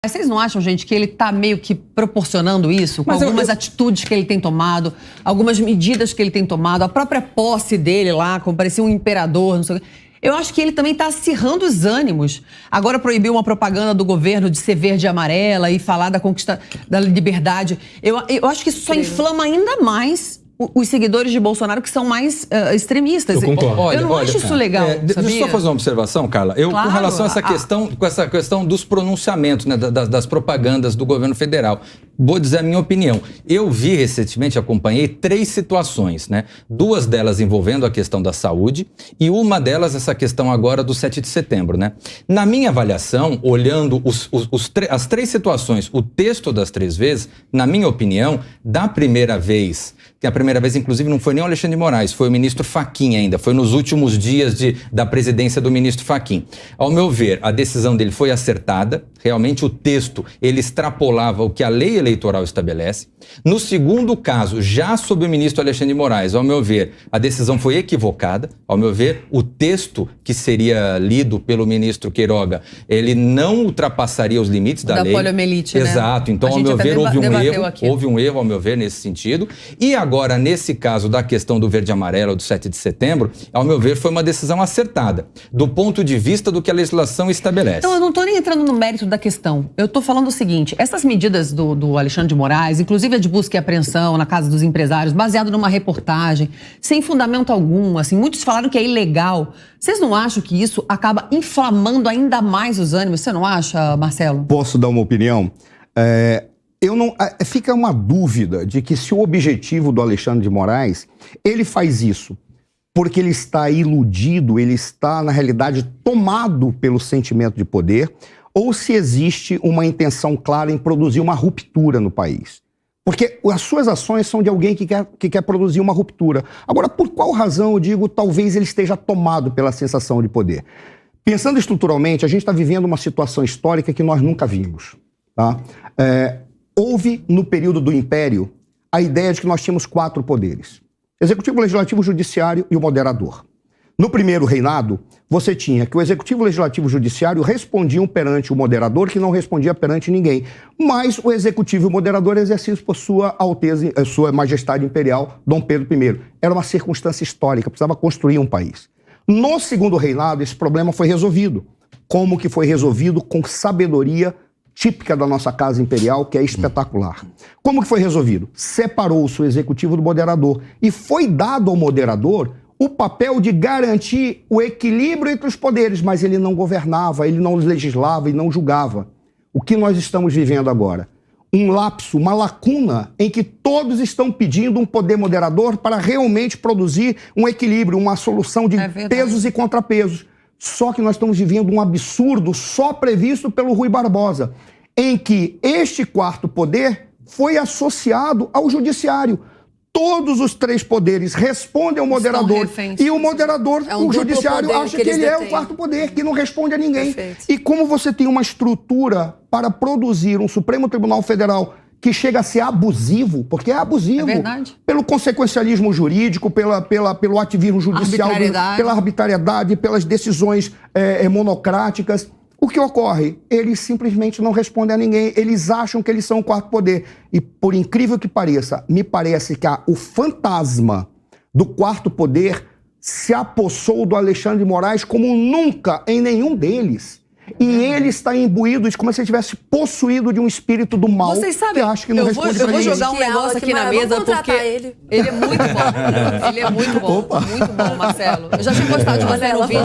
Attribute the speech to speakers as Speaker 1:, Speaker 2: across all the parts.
Speaker 1: Mas vocês não acham, gente, que ele está meio que proporcionando isso com algumas atitudes que ele tem tomado, algumas medidas que ele tem tomado, a própria posse dele lá, como parecia um imperador, não sei o quê. Eu acho que ele também está acirrando os ânimos. Agora proibiu uma propaganda do governo de ser verde e amarela e falar da conquista da liberdade. Eu acho que isso só inflama ainda mais os seguidores de Bolsonaro, que são mais extremistas.
Speaker 2: Eu concordo.
Speaker 1: Eu não acho isso legal,
Speaker 3: deixa eu só fazer uma observação, Carla. Com relação a essa questão dos pronunciamentos, né, das propagandas do governo federal, vou dizer a minha opinião. Eu vi recentemente, acompanhei 3 situações, né? 2 delas envolvendo a questão da saúde e uma delas essa questão agora do 7 de setembro, né? Na minha avaliação, olhando as 3 situações, o texto das 3 vezes, na minha opinião, da primeira vez, que a primeira vez, inclusive, não foi nem o Alexandre de Moraes, foi o ministro Fachin ainda, foi nos últimos dias da presidência do ministro Fachin. Ao meu ver, a decisão dele foi acertada, realmente o texto, ele extrapolava o que a lei eleitoral estabelece. No segundo caso, já sob o ministro Alexandre de Moraes, ao meu ver, a decisão foi equivocada, ao meu ver, o texto que seria lido pelo ministro Queiroga, ele não ultrapassaria os limites da lei.
Speaker 1: Da poliomielite, né?
Speaker 3: Exato, então, ao meu ver, houve um erro, ao meu ver, nesse sentido. E agora, nesse caso da questão do verde e amarelo, do 7 de setembro, ao meu ver, foi uma decisão acertada, do ponto de vista do que a legislação estabelece.
Speaker 1: Então, eu não estou nem entrando no mérito da questão. Eu estou falando o seguinte, essas medidas do Alexandre de Moraes, inclusive a de busca e apreensão na casa dos empresários, baseado numa reportagem, sem fundamento algum, assim, muitos falaram que é ilegal. Vocês não acham que isso acaba inflamando ainda mais os ânimos? Você não acha, Marcelo?
Speaker 4: Posso dar uma opinião? Fica uma dúvida de que se o objetivo do Alexandre de Moraes, ele faz isso porque ele está iludido, ele está, na realidade, tomado pelo sentimento de poder, ou se existe uma intenção clara em produzir uma ruptura no país. Porque as suas ações são de alguém que quer produzir uma ruptura. Agora, por qual razão eu digo talvez ele esteja tomado pela sensação de poder? Pensando estruturalmente, a gente está vivendo uma situação histórica que nós nunca vimos. Tá? Houve, no período do Império, a ideia de que nós tínhamos 4 poderes. Executivo, Legislativo, Judiciário e o Moderador. No primeiro reinado, você tinha que o Executivo, Legislativo e o Judiciário respondiam perante o Moderador, que não respondia perante ninguém. Mas o Executivo e o Moderador exercidos por Sua Alteza, Sua Majestade Imperial, Dom Pedro I. Era uma circunstância histórica, precisava construir um país. No segundo reinado, esse problema foi resolvido. Como que foi resolvido? Com sabedoria típica da nossa casa imperial, que é espetacular. Como que foi resolvido? Separou-se o Executivo do Moderador e foi dado ao Moderador o papel de garantir o equilíbrio entre os poderes, mas ele não governava, ele não legislava e não julgava. O que nós estamos vivendo agora? Um lapso, uma lacuna em que todos estão pedindo um poder moderador para realmente produzir um equilíbrio, uma solução de pesos e contrapesos. Só que nós estamos vivendo um absurdo só previsto pelo Rui Barbosa, em que este 4º poder foi associado ao judiciário. Todos os 3 poderes respondem ao moderador. E o moderador, o judiciário, acha que ele é o 4º poder, que não responde a ninguém. Perfeito. E como você tem uma estrutura para produzir um Supremo Tribunal Federal que chega a ser abusivo, porque é abusivo, pelo consequencialismo jurídico, pelo ativismo judicial, pela arbitrariedade, pelas decisões monocráticas. O que ocorre? Eles simplesmente não respondem a ninguém, eles acham que eles são o 4º poder. E por incrível que pareça, me parece que o fantasma do 4º poder se apossou do Alexandre de Moraes como nunca em nenhum deles. E ele está imbuído, como se ele estivesse possuído de um espírito do mal.
Speaker 1: Vocês sabem,
Speaker 4: que acha que não responde
Speaker 1: eu vou jogar um negócio aqui na mesa, porque ele é muito bom. Ele é muito bom.
Speaker 4: Opa.
Speaker 1: Muito bom, Marcelo. Eu já tinha gostado de você no vídeo.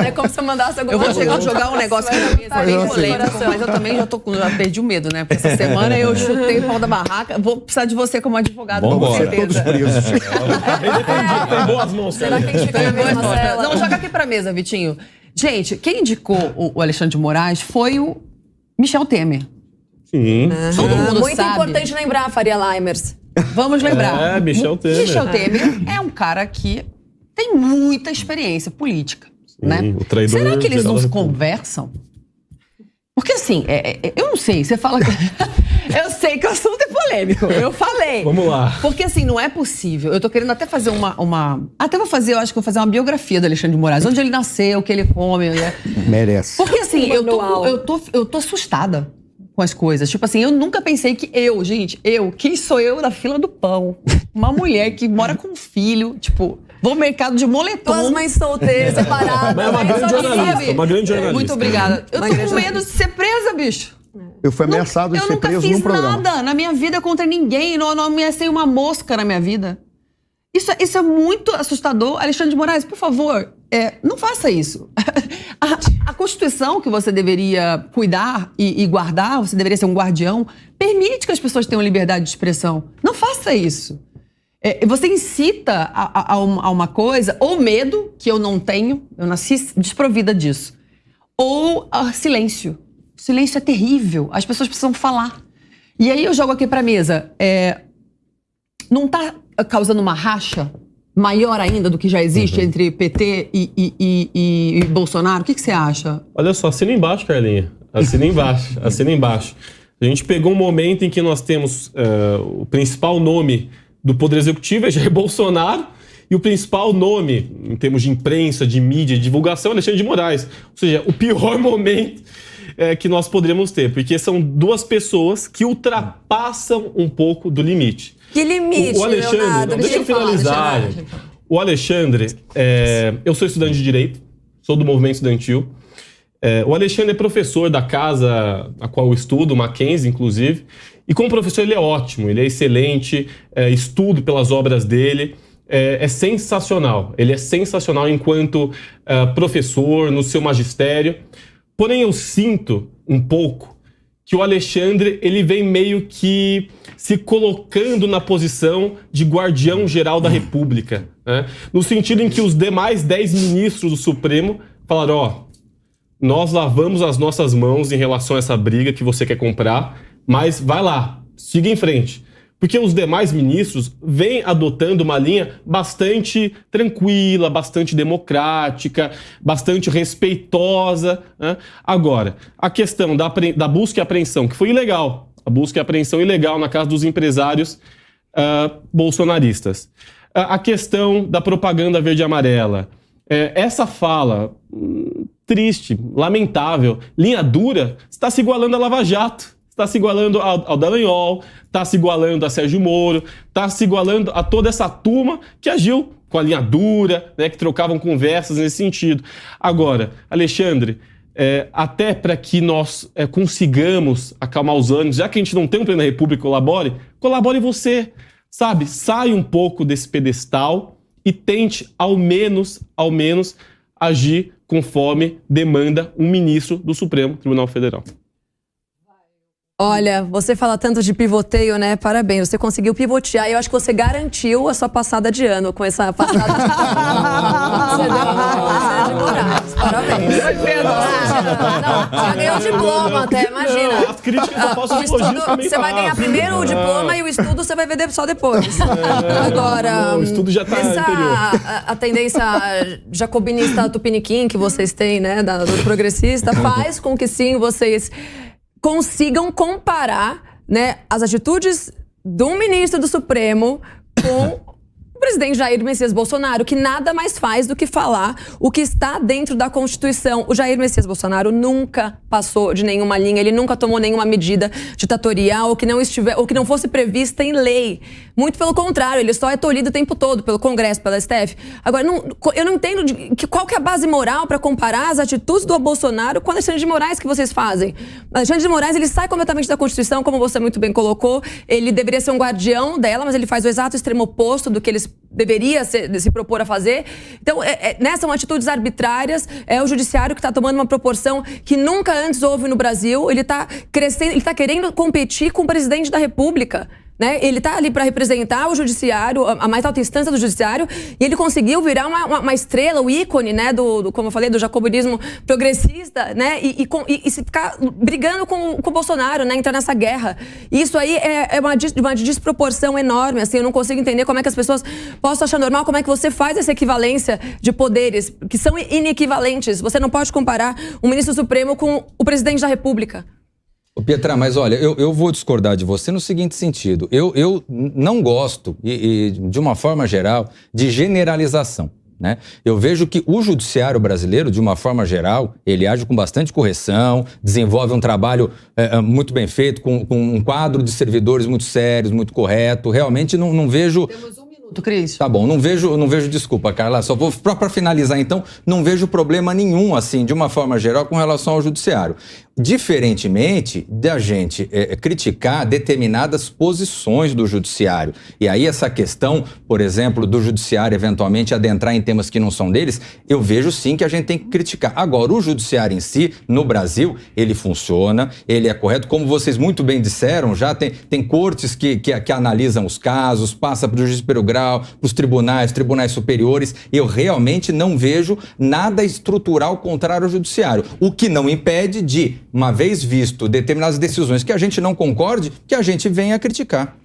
Speaker 5: É como se eu mandasse alguma coisa.
Speaker 1: Eu vou jogar um negócio aqui na mesa, bem polêmico, mas eu também já perdi o medo, né? Porque essa semana eu chutei o pau da barraca. Vou precisar de você como advogado, com certeza.
Speaker 4: Todos presos.
Speaker 2: Tem boas mãos.
Speaker 5: Será que a gente fica na mesma cela?
Speaker 1: Não, joga aqui pra mesa, Vitinho. Gente, quem indicou o Alexandre de Moraes foi o Michel Temer.
Speaker 2: Sim.
Speaker 1: Todo mundo
Speaker 5: muito
Speaker 1: sabe.
Speaker 5: importante lembrar, Faria Limers.
Speaker 1: Vamos lembrar.
Speaker 2: Michel Temer.
Speaker 1: Michel Temer é um cara que tem muita experiência política, né?
Speaker 2: O traidor.
Speaker 1: Será que eles não se conversam? Porque assim, eu não sei, você fala... Eu sei que o assunto é polêmico, eu falei.
Speaker 2: Vamos lá.
Speaker 1: Porque assim, não é possível. Eu tô querendo até fazer Até vou fazer, eu acho que vou fazer uma biografia do Alexandre de Moraes. Onde ele nasceu, o que ele come. Né?
Speaker 4: Merece.
Speaker 1: Porque assim, eu tô assustada. com as coisas. Tipo assim, eu nunca pensei que quem sou eu na fila do pão? Uma mulher que mora com um filho, tipo, vou ao mercado de moletom.
Speaker 5: Duas mães solteiras, separadas.
Speaker 2: Mas é uma grande jornalista, uma grande jornalista.
Speaker 1: Muito obrigada. Eu tô com medo de ser presa, bicho.
Speaker 4: Eu fui ameaçado de ser preso num programa.
Speaker 1: Eu nunca fiz nada na minha vida contra ninguém. Não ameacei uma mosca na minha vida. Isso é muito assustador. Alexandre de Moraes, por favor, não faça isso. A Constituição que você deveria cuidar e guardar, você deveria ser um guardião, permite que as pessoas tenham liberdade de expressão. Não faça isso. Você incita a uma coisa, ou medo, que eu não tenho, eu nasci desprovida disso, ou silêncio. O silêncio é terrível, as pessoas precisam falar. E aí eu jogo aqui pra mesa, não tá causando uma racha maior ainda do que já existe entre PT e Bolsonaro? O que você acha?
Speaker 2: Olha só, assina embaixo, Carlinha. Assina embaixo, assina embaixo. A gente pegou um momento em que nós temos o principal nome do Poder Executivo é Jair Bolsonaro e o principal nome, em termos de imprensa, de mídia, de divulgação, é Alexandre de Moraes. Ou seja, o pior momento que nós poderíamos ter, porque são duas pessoas que ultrapassam um pouco do limite.
Speaker 5: Que limite,
Speaker 2: o Alexandre,
Speaker 5: Leonardo?
Speaker 2: deixa eu finalizar. O Alexandre, eu sou estudante de Direito, sou do movimento estudantil. O Alexandre é professor da casa a qual eu estudo, Mackenzie, inclusive. E como professor ele é ótimo, ele é excelente, estudo pelas obras dele. É sensacional, ele é sensacional enquanto professor, no seu magistério. Porém, eu sinto um pouco que o Alexandre ele vem meio que se colocando na posição de guardião geral da República, né? No sentido em que os demais 10 ministros do Supremo falaram, nós lavamos as nossas mãos em relação a essa briga que você quer comprar, mas vai lá, siga em frente. Porque os demais ministros vêm adotando uma linha bastante tranquila, bastante democrática, bastante respeitosa, né? Agora, a questão da busca e apreensão, que foi ilegal, a busca e apreensão ilegal na casa dos empresários bolsonaristas. A questão da propaganda verde e amarela. Essa fala triste, lamentável, linha dura, está se igualando a Lava Jato. Está se igualando ao Dallagnol, está se igualando a Sérgio Moro, está se igualando a toda essa turma que agiu com a linha dura, né, que trocavam conversas nesse sentido. Agora, Alexandre, até para que nós consigamos acalmar os ânimos, já que a gente não tem um pleno da República, colabore você, sabe? Saia um pouco desse pedestal e tente, ao menos, agir conforme demanda um ministro do Supremo Tribunal Federal.
Speaker 5: Olha, você fala tanto de pivoteio, né? Parabéns, você conseguiu pivotear. Eu acho que você garantiu a sua passada de ano com essa passada de Você deu de Moraes. Parabéns. Não, já ganhou o diploma até, imagina.
Speaker 2: As críticas eu posso elogios também.
Speaker 5: Você vai ganhar primeiro o diploma e o estudo você vai ver só depois. Agora,
Speaker 2: o estudo já tá anterior.
Speaker 5: A tendência jacobinista tupiniquim que vocês têm, né? Do progressista, faz com que sim, vocês consigam comparar, né, as atitudes de um ministro do Supremo com o presidente Jair Messias Bolsonaro, que nada mais faz do que falar o que está dentro da Constituição. O Jair Messias Bolsonaro nunca passou de nenhuma linha, ele nunca tomou nenhuma medida ditatorial ou que não fosse prevista em lei. Muito pelo contrário, ele só é tolhido o tempo todo pelo Congresso, pela STF. Agora, eu não entendo qual que é a base moral para comparar as atitudes do Bolsonaro com o Alexandre de Moraes que vocês fazem. O Alexandre de Moraes, ele sai completamente da Constituição, como você muito bem colocou. Ele deveria ser um guardião dela, mas ele faz o exato extremo oposto do que ele deveria se propor a fazer. Então, são atitudes arbitrárias. É o judiciário que está tomando uma proporção que nunca antes houve no Brasil. Ele está crescendo, ele está querendo competir com o presidente da República. Né? Ele está ali para representar o judiciário, a mais alta instância do judiciário, e ele conseguiu virar uma estrela, o ícone, né, como eu falei, do jacobinismo progressista, né, e se ficar brigando com o Bolsonaro, né, entrar nessa guerra. E isso aí é uma desproporção enorme, assim, eu não consigo entender como é que as pessoas possam achar normal, como é que você faz essa equivalência de poderes que são inequivalentes. Você não pode comparar um ministro supremo com o presidente da República.
Speaker 3: Ô Pietra, mas olha, eu vou discordar de você no seguinte sentido. Eu não gosto, e de uma forma geral, de generalização. né? Eu vejo que o judiciário brasileiro, de uma forma geral, ele age com bastante correção, desenvolve um trabalho muito bem feito, com um quadro de servidores muito sérios, muito correto. Realmente não vejo...
Speaker 1: Temos um minuto, Cris.
Speaker 3: Tá bom, não vejo, desculpa, Carla, só vou para finalizar então, não vejo problema nenhum, assim, de uma forma geral, com relação ao judiciário. Diferentemente da gente criticar determinadas posições do judiciário. E aí essa questão, por exemplo, do judiciário eventualmente adentrar em temas que não são deles, eu vejo sim que a gente tem que criticar. Agora, o judiciário em si, no Brasil, ele funciona, ele é correto. Como vocês muito bem disseram, já tem cortes que analisam os casos, passa para o juiz de primeiro grau, para os tribunais superiores. Eu realmente não vejo nada estrutural contrário ao judiciário. O que não impede de, uma vez visto determinadas decisões que a gente não concorde, que a gente venha a criticar.